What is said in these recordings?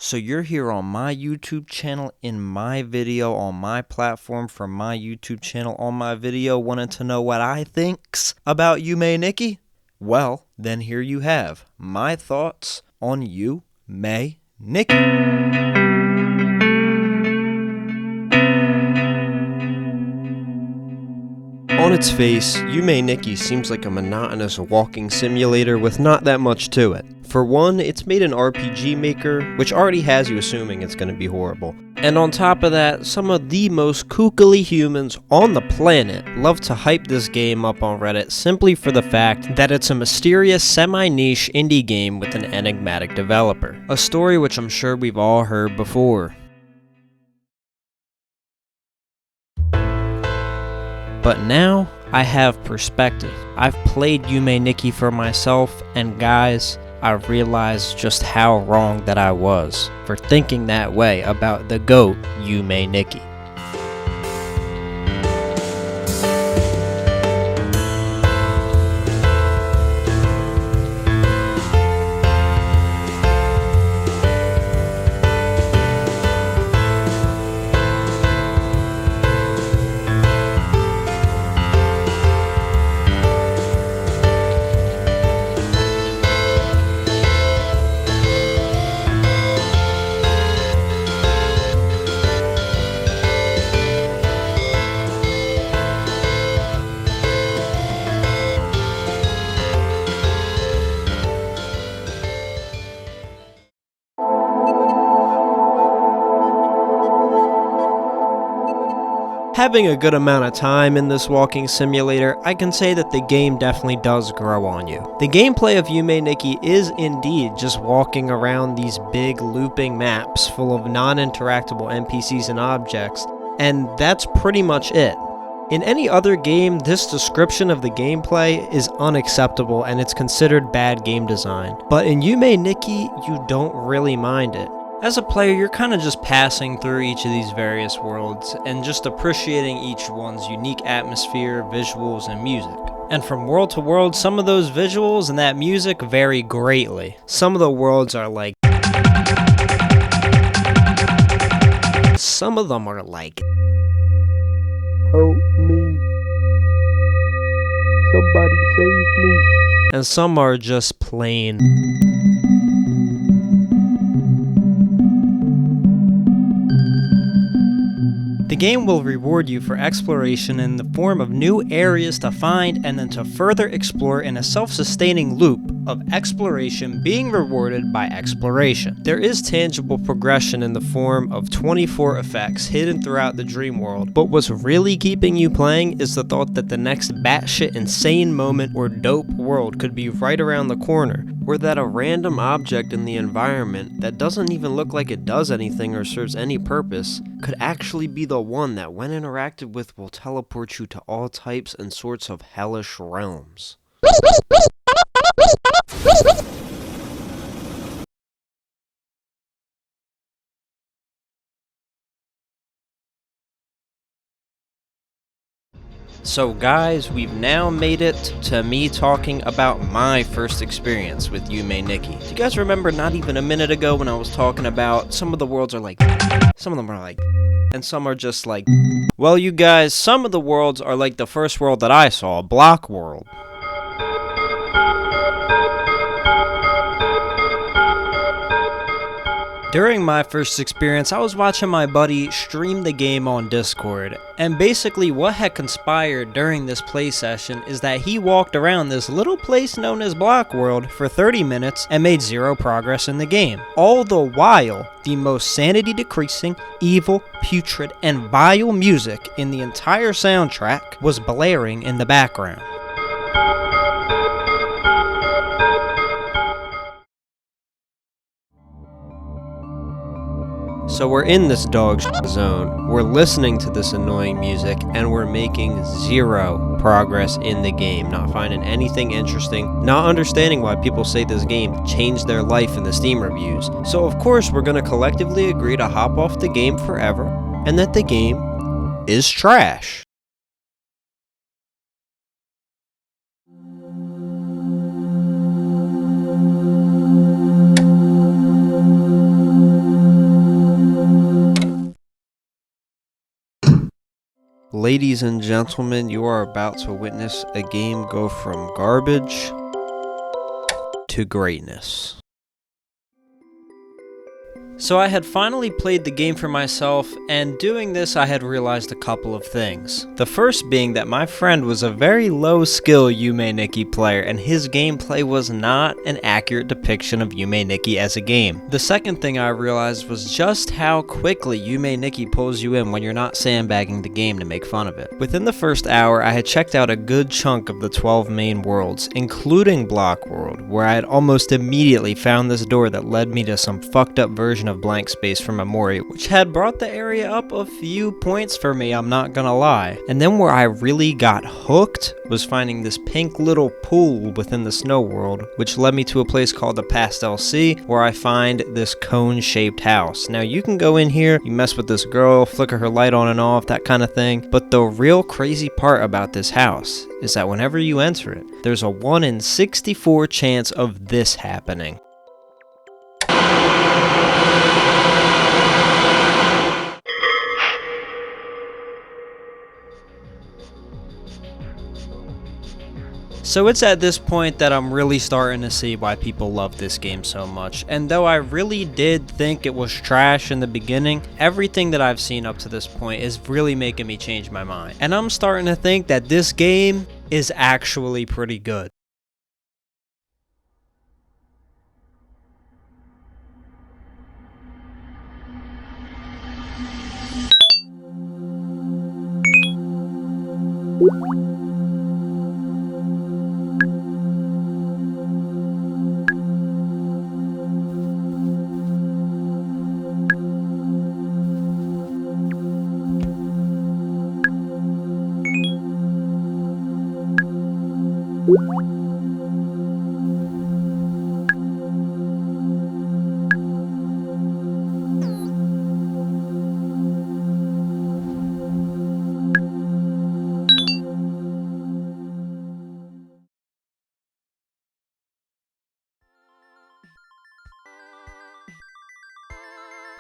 So you're here on my YouTube channel, in my video, on my platform, for my YouTube channel, on my video, wanting to know what I thinks about Yume Nikki? Well, then here you have my thoughts on Yume Nikki. On its face, Yume Nikki seems like a monotonous walking simulator with not that much to it. For one, it's made in RPGMaker, which already has you assuming it's going to be horrible. And on top of that, some of the most kookily humans on the planet love to hype this game up on Reddit simply for the fact that it's a mysterious, semi-niche indie game with an enigmatic developer. A story which I'm sure we've all heard before. But now, I have perspective. I've played Yume Nikki for myself, and guys, I realized just how wrong that I was for thinking that way about the GOAT, Yume Nikki. Having a good amount of time in this walking simulator, I can say that the game definitely does grow on you. The gameplay of Yume Nikki is indeed just walking around these big looping maps full of non-interactable NPCs and objects, and that's pretty much it. In any other game, this description of the gameplay is unacceptable and it's considered bad game design. But in Yume Nikki, you don't really mind it. As a player, you're kind of just passing through each of these various worlds and just appreciating each one's unique atmosphere, visuals, and music. And from world to world, some of those visuals and that music vary greatly. Some of the worlds are like... Some of them are like... Help me. Somebody save me. And some are just plain... The game will reward you for exploration in the form of new areas to find and then to further explore in a self-sustaining loop of exploration being rewarded by exploration. There is tangible progression in the form of 24 effects hidden throughout the dream world, but what's really keeping you playing is the thought that the next batshit insane moment or dope world could be right around the corner, or that a random object in the environment that doesn't even look like it does anything or serves any purpose could actually be the one that when interacted with will teleport you to all types and sorts of hellish realms. So guys, we've now made it to me talking about my first experience with Yume Nikki. Do you guys remember not even a minute ago when I was talking about some of the worlds are like, some of them are like, and some are just like, well you guys, some of the worlds are like the first world that I saw, Block World. During my first experience, I was watching my buddy stream the game on Discord, and basically what had conspired during this play session is that he walked around this little place known as Block World for 30 minutes and made zero progress in the game. All the while, the most sanity decreasing, evil, putrid, and vile music in the entire soundtrack was blaring in the background. So we're in this dog zone, we're listening to this annoying music, and we're making zero progress in the game, not finding anything interesting, not understanding why people say this game changed their life in the Steam reviews. So of course we're going to collectively agree to hop off the game forever, and that the game is trash. Ladies and gentlemen, you are about to witness a game go from garbage to greatness. So I had finally played the game for myself, and doing this I had realized a couple of things. The first being that my friend was a very low skill Yume Nikki player, and his gameplay was not an accurate depiction of Yume Nikki as a game. The second thing I realized was just how quickly Yume Nikki pulls you in when you're not sandbagging the game to make fun of it. Within the first hour, I had checked out a good chunk of the 12 main worlds, including Block World, where I had almost immediately found this door that led me to some fucked up version of blank space from Memory, which had brought the area up a few points for me, I'm not gonna lie. And then where I really got hooked was finding this pink little pool within the snow world, which led me to a place called the Pastel Sea, where I find this cone-shaped house. Now you can go in here, you mess with this girl, flicker her light on and off, that kind of thing, but the real crazy part about this house is that whenever you enter it, there's a 1 in 64 chance of this happening. So it's at this point that I'm really starting to see why people love this game so much. And though I really did think it was trash in the beginning, everything that I've seen up to this point is really making me change my mind. And I'm starting to think that this game is actually pretty good.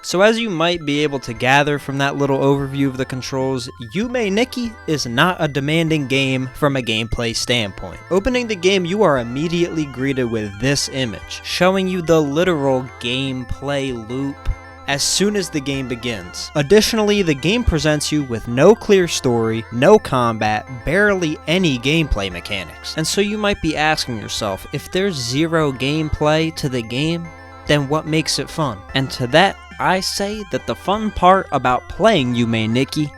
So as you might be able to gather from that little overview of the controls, Yume Nikki is not a demanding game from a gameplay standpoint. Opening the game, you are immediately greeted with this image, showing you the literal gameplay loop as soon as the game begins. Additionally, the game presents you with no clear story, no combat, barely any gameplay mechanics. And so you might be asking yourself, if there's zero gameplay to the game, then what makes it fun? And to that, I say that the fun part about playing Yume Nikki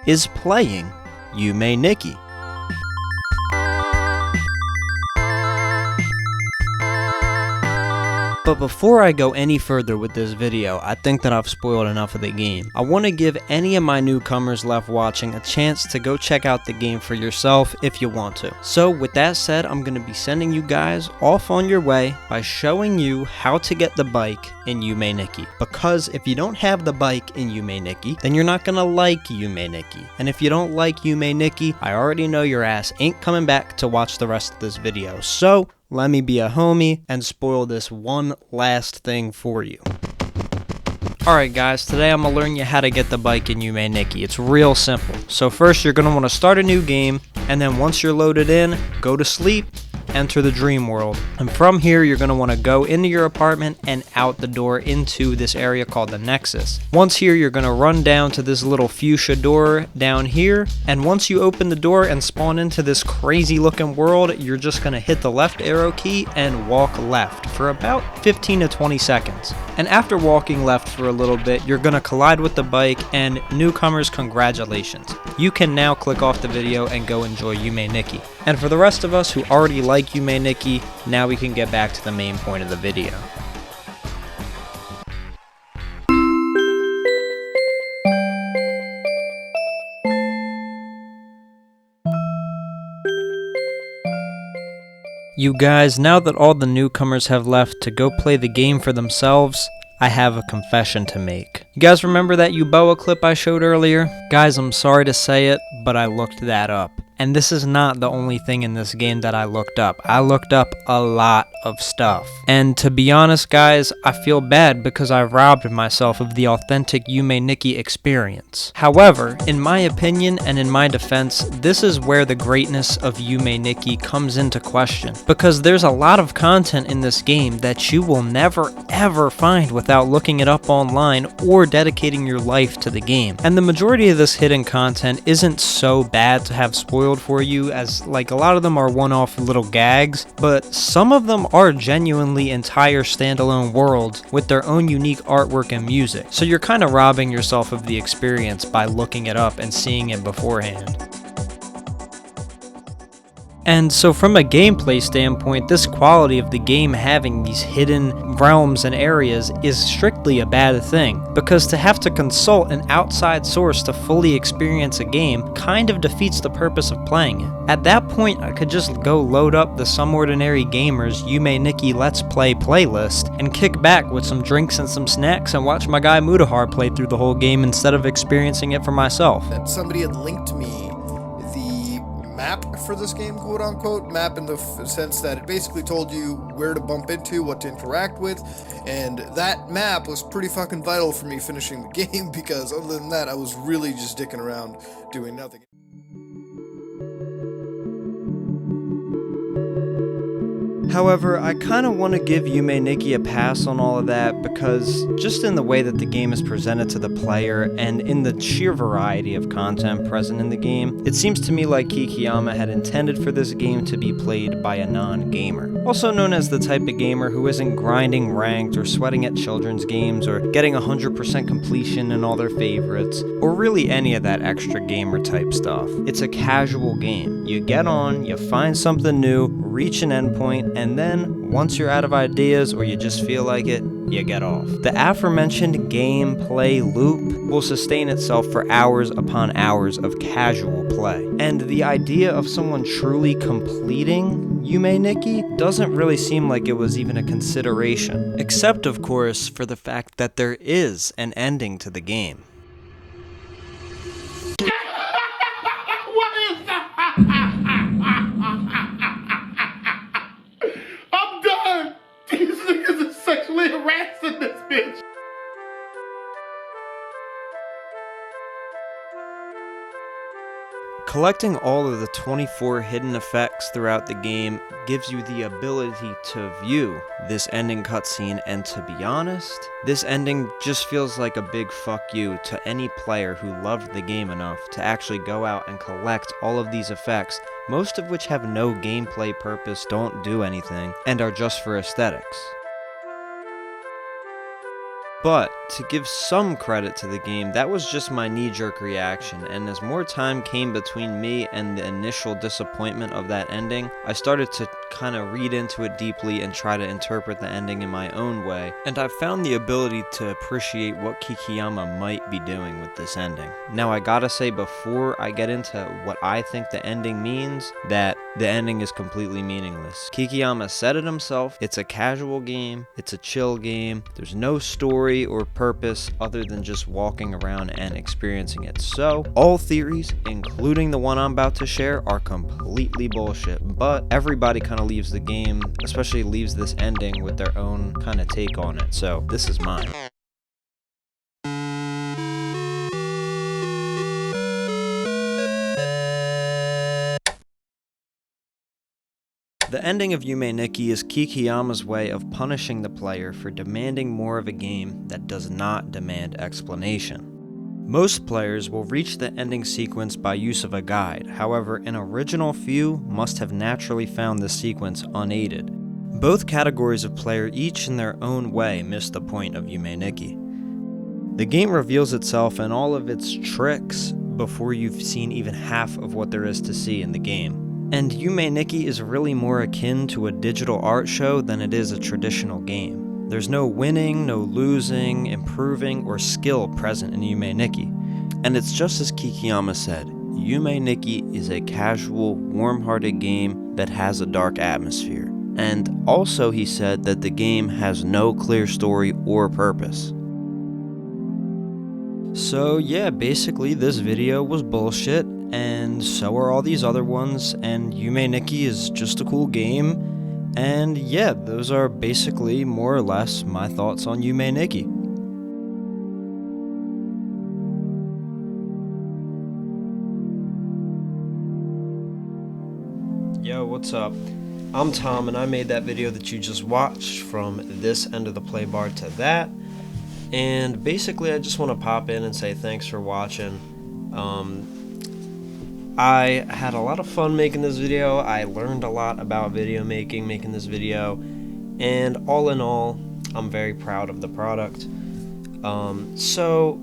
is playing Yume Nikki. But before I go any further with this video, I think that I've spoiled enough of the game. I want to give any of my newcomers left watching a chance to go check out the game for yourself if you want to. So with that said, I'm going to be sending you guys off on your way by showing you how to get the bike in Yume Nikki. Because if you don't have the bike in Yume Nikki, then you're not going to like Yume Nikki. And if you don't like Yume Nikki, I already know your ass ain't coming back to watch the rest of this video. So let me be a homie and spoil this one last thing for you. Alright guys, today I'm going to learn you how to get the bike in Yume Nikki. It's real simple. So first you're going to want to start a new game, and then once you're loaded in, go to sleep, enter the dream world. And from here you're going to want to go into your apartment and out the door into this area called the Nexus. Once here you're going to run down to this little fuchsia door down here, and once you open the door and spawn into this crazy looking world, you're just going to hit the left arrow key and walk left for about 15 to 20 seconds. And after walking left for a little bit, you're going to collide with the bike, and newcomers, congratulations. You can now click off the video and go enjoy Yume Nikki. And for the rest of us who already like Yume Nikki, now we can get back to the main point of the video. You guys, now that all the newcomers have left to go play the game for themselves, I have a confession to make. You guys remember that Yuboa clip I showed earlier? Guys, I'm sorry to say it, but I looked that up. And this is not the only thing in this game that I looked up. I looked up a lot of stuff. And to be honest guys, I feel bad because I robbed myself of the authentic Yume Nikki experience. However, in my opinion and in my defense, this is where the greatness of Yume Nikki comes into question. Because there's a lot of content in this game that you will never ever find without looking it up online or dedicating your life to the game. And the majority of this hidden content isn't so bad to have spoiled for you, as like a lot of them are one-off little gags, but some of them are genuinely entire standalone worlds with their own unique artwork and music. So you're kind of robbing yourself of the experience by looking it up and seeing it beforehand. And so from a gameplay standpoint, this quality of the game having these hidden realms and areas is strictly a bad thing, because to have to consult an outside source to fully experience a game kind of defeats the purpose of playing it. At that point, I could just go load up the Some Ordinary Gamers Yume Nikki Let's Play playlist and kick back with some drinks and some snacks and watch my guy Mudahar play through the whole game instead of experiencing it for myself. That somebody had linked me map for this game, quote unquote, map in the sense that it basically told you where to bump into, what to interact with, and that map was pretty fucking vital for me finishing the game, because other than that I was really just dicking around doing nothing. However, I kind of want to give Yume Nikki a pass on all of that, because just in the way that the game is presented to the player and in the sheer variety of content present in the game, it seems to me like Kikiyama had intended for this game to be played by a non-gamer. Also known as the type of gamer who isn't grinding ranked or sweating at children's games or getting 100% completion in all their favorites, or really any of that extra gamer type stuff. It's a casual game. You get on, you find something new, reach an endpoint, and then, once you're out of ideas or you just feel like it, you get off. The aforementioned gameplay loop will sustain itself for hours upon hours of casual play. And the idea of someone truly completing Yume Nikki doesn't really seem like it was even a consideration. Except, of course, for the fact that there is an ending to the game. What is that? I'm done! These niggas are sexually harassing this bitch! Collecting all of the 24 hidden effects throughout the game gives you the ability to view this ending cutscene, and to be honest, this ending just feels like a big fuck you to any player who loved the game enough to actually go out and collect all of these effects, most of which have no gameplay purpose, don't do anything, and are just for aesthetics. But, to give some credit to the game, that was just my knee-jerk reaction, and as more time came between me and the initial disappointment of that ending, I started to kind of read into it deeply and try to interpret the ending in my own way, and I found the ability to appreciate what Kikiyama might be doing with this ending. Now I gotta say, before I get into what I think the ending means, that the ending is completely meaningless. Kikiyama said it himself, it's a casual game, it's a chill game, there's no story or purpose other than just walking around and experiencing it. So, all theories, including the one I'm about to share, are completely bullshit, but everybody kind of leaves the game, especially leaves this ending, with their own kind of take on it. So, this is mine. The ending of Yume Nikki is Kikiyama's way of punishing the player for demanding more of a game that does not demand explanation. Most players will reach the ending sequence by use of a guide, however, an original few must have naturally found the sequence unaided. Both categories of player, each in their own way, miss the point of Yume Nikki. The game reveals itself and all of its tricks before you've seen even half of what there is to see in the game. And Yume Nikki is really more akin to a digital art show than it is a traditional game. There's no winning, no losing, improving, or skill present in Yume Nikki. And it's just as Kikiyama said, Yume Nikki is a casual, warm-hearted game that has a dark atmosphere. And also he said that the game has no clear story or purpose. So yeah, basically this video was bullshit, and so are all these other ones, and Yume Nikki is just a cool game, And yeah, those are basically more or less my thoughts on Yume Nikki. Yo, what's up? I'm Tom, and I made that video that you just watched from this end of the play bar to that. And basically, I just want to pop in and say thanks for watching. I had a lot of fun making this video. I learned a lot about video making this video. And all in all, I'm very proud of the product. So,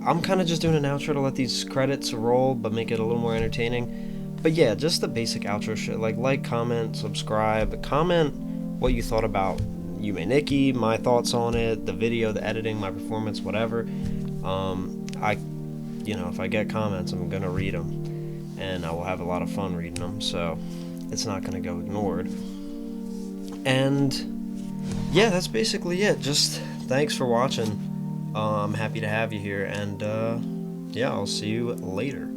I'm kind of just doing an outro to let these credits roll, but make it a little more entertaining. But yeah, just the basic outro shit, like, comment, subscribe, comment what you thought about Yume Nikki, my thoughts on it, the video, the editing, my performance, whatever. If I get comments, I'm gonna read them, and I will have a lot of fun reading them, so it's not gonna go ignored. And yeah, that's basically it. Just thanks for watching. I'm happy to have you here, and yeah, I'll see you later.